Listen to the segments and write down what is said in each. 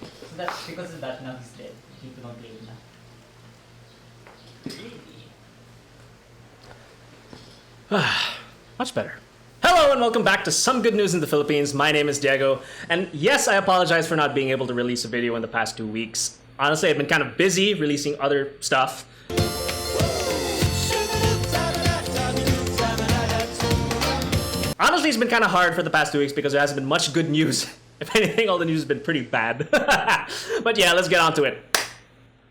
So that's because of that now he's dead. Dito ng claim na. Really? Much better. Hello and welcome back to Some Good News in the Philippines. My name is Diego, and yes, I apologize for not being able to release a video in the past 2 weeks. Honestly, I've been kind of busy releasing other stuff. Honestly, it's been kind of hard for the past 2 weeks because there hasn't been much good news. If anything, all the news has been pretty bad. But yeah, let's get on to it.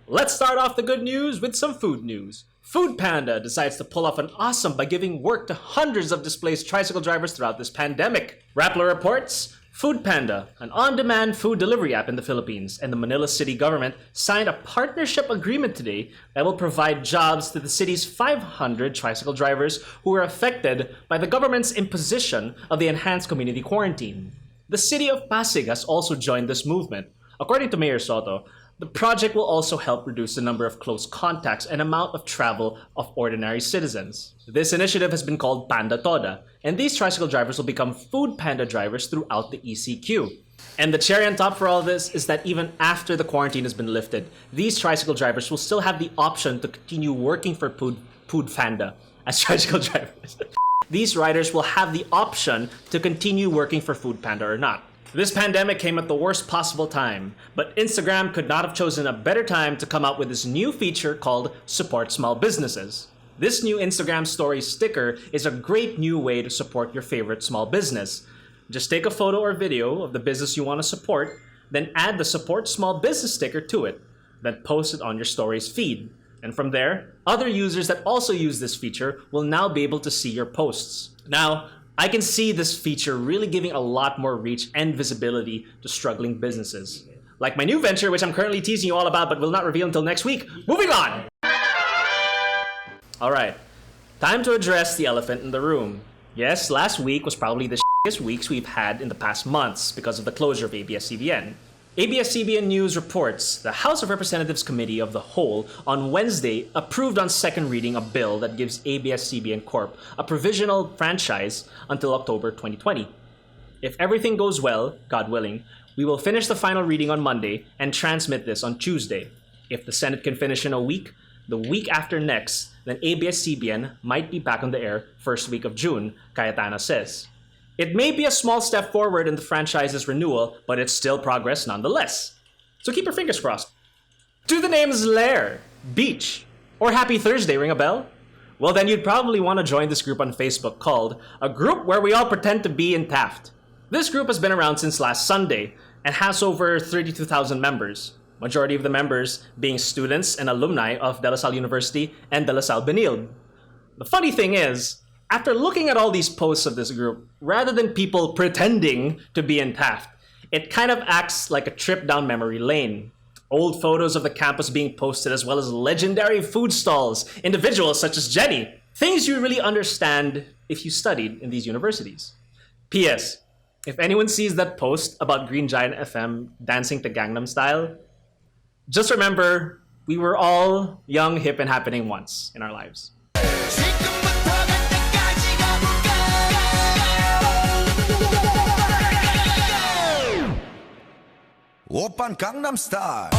Let's start off the good news with some food news. Foodpanda decides to pull off an awesome by giving work to hundreds of displaced tricycle drivers throughout this pandemic. Rappler reports, Foodpanda, an on-demand food delivery app in the Philippines, and the Manila city government signed a partnership agreement today that will provide jobs to the city's 500 tricycle drivers who were affected by the government's imposition of the enhanced community quarantine. The city of Pasig has also joined this movement. According to Mayor Soto, the project will also help reduce the number of close contacts and amount of travel of ordinary citizens. This initiative has been called Panda Toda, and these tricycle drivers will become Food Panda drivers throughout the ECQ. And the cherry on top for all this is that even after the quarantine has been lifted, these tricycle drivers will still have the option to continue working for Foodpanda as tricycle drivers. These riders will have the option to continue working for Foodpanda or not. This pandemic came at the worst possible time, but Instagram could not have chosen a better time to come out with this new feature called Support Small Businesses. This new Instagram story sticker is a great new way to support your favorite small business. Just take a photo or video of the business you want to support, then add the Support Small Business sticker to it, then post it on your stories feed. And from there, other users that also use this feature will now be able to see your posts. Now, I can see this feature really giving a lot more reach and visibility to struggling businesses. Like my new venture, which I'm currently teasing you all about but will not reveal until next week. Moving on! Alright, time to address the elephant in the room. Yes, last week was probably the shittiest weeks we've had in the past months because of the closure of ABS-CBN. ABS-CBN News reports the House of Representatives Committee of the Whole on Wednesday approved on second reading a bill that gives ABS-CBN Corp a provisional franchise until October 2020. If everything goes well, God willing, we will finish the final reading on Monday and transmit this on Tuesday. If the Senate can finish in a week, the week after next, then ABS-CBN might be back on the air first week of June, Cayetana says. It may be a small step forward in the franchise's renewal, but it's still progress nonetheless. So keep your fingers crossed. Do the names Lair, Beach, or Happy Thursday ring a bell? Well, then you'd probably want to join this group on Facebook called A Group Where We All Pretend to Be in Taft. This group has been around since last Sunday and has over 32,000 members. Majority of the members being students and alumni of De La Salle University and De La Salle Benilde. The funny thing is, after looking at all these posts of this group, rather than people pretending to be in Taft, it kind of acts like a trip down memory lane. Old photos of the campus being posted as well as legendary food stalls, individuals such as Jenny. Things you really understand if you studied in these universities. P.S. If anyone sees that post about Green Giant FM dancing to Gangnam Style, just remember, we were all young, hip, and happening once in our lives. Oppan Gangnam Style.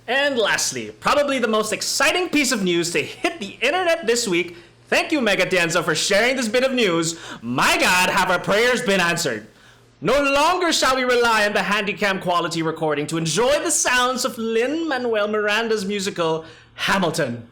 And lastly, probably the most exciting piece of news to hit the internet this week. Thank you, Mega Tienza, for sharing this bit of news. My God, have our prayers been answered. No longer shall we rely on the handycam quality recording to enjoy the sounds of Lin-Manuel Miranda's musical, Hamilton.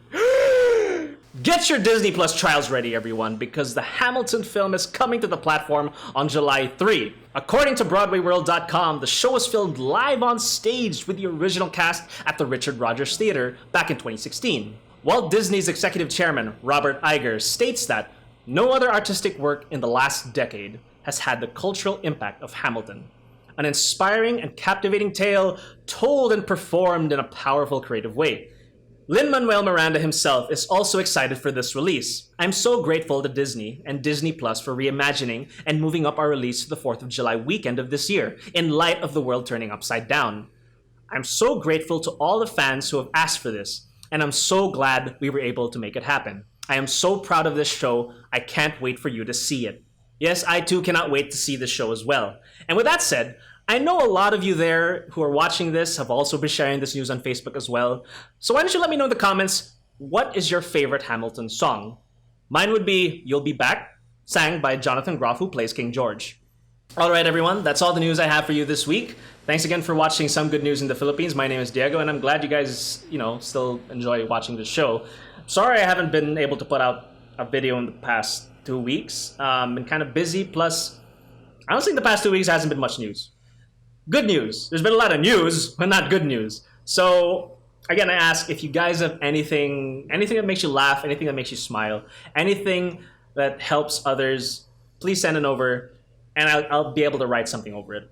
Get your Disney Plus trials ready, everyone, because the Hamilton film is coming to the platform on July 3. According to BroadwayWorld.com, the show was filmed live on stage with the original cast at the Richard Rogers Theater back in 2016. Walt Disney's executive chairman, Robert Iger, states that no other artistic work in the last decade has had the cultural impact of Hamilton. An inspiring and captivating tale told and performed in a powerful, creative way. Lin-Manuel Miranda himself is also excited for this release. I'm so grateful to Disney and Disney Plus for reimagining and moving up our release to the 4th of July weekend of this year, in light of the world turning upside down. I'm so grateful to all the fans who have asked for this, and I'm so glad we were able to make it happen. I am so proud of this show, I can't wait for you to see it. Yes, I too cannot wait to see this show as well. And with that said, I know a lot of you there who are watching this have also been sharing this news on Facebook as well. So why don't you let me know in the comments, what is your favorite Hamilton song? Mine would be You'll Be Back, sang by Jonathan Groff, who plays King George. All right, everyone, that's all the news I have for you this week. Thanks again for watching Some Good News in the Philippines. My name is Diego, and I'm glad you guys, still enjoy watching the show. Sorry I haven't been able to put out a video in the past 2 weeks. Been kind of busy, plus I don't think the past 2 weeks hasn't been much news. Good news. There's been a lot of news, but not good news. So, again, I ask if you guys have anything that makes you laugh, anything that makes you smile, anything that helps others, please send it over, and I'll be able to write something over it.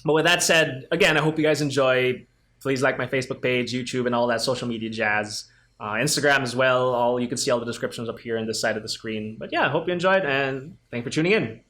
But with that said, again, I hope you guys enjoy. Please like my Facebook page, YouTube, and all that social media jazz. Instagram as well. You can see all the descriptions up here on this side of the screen. But yeah, I hope you enjoyed, and thanks for tuning in.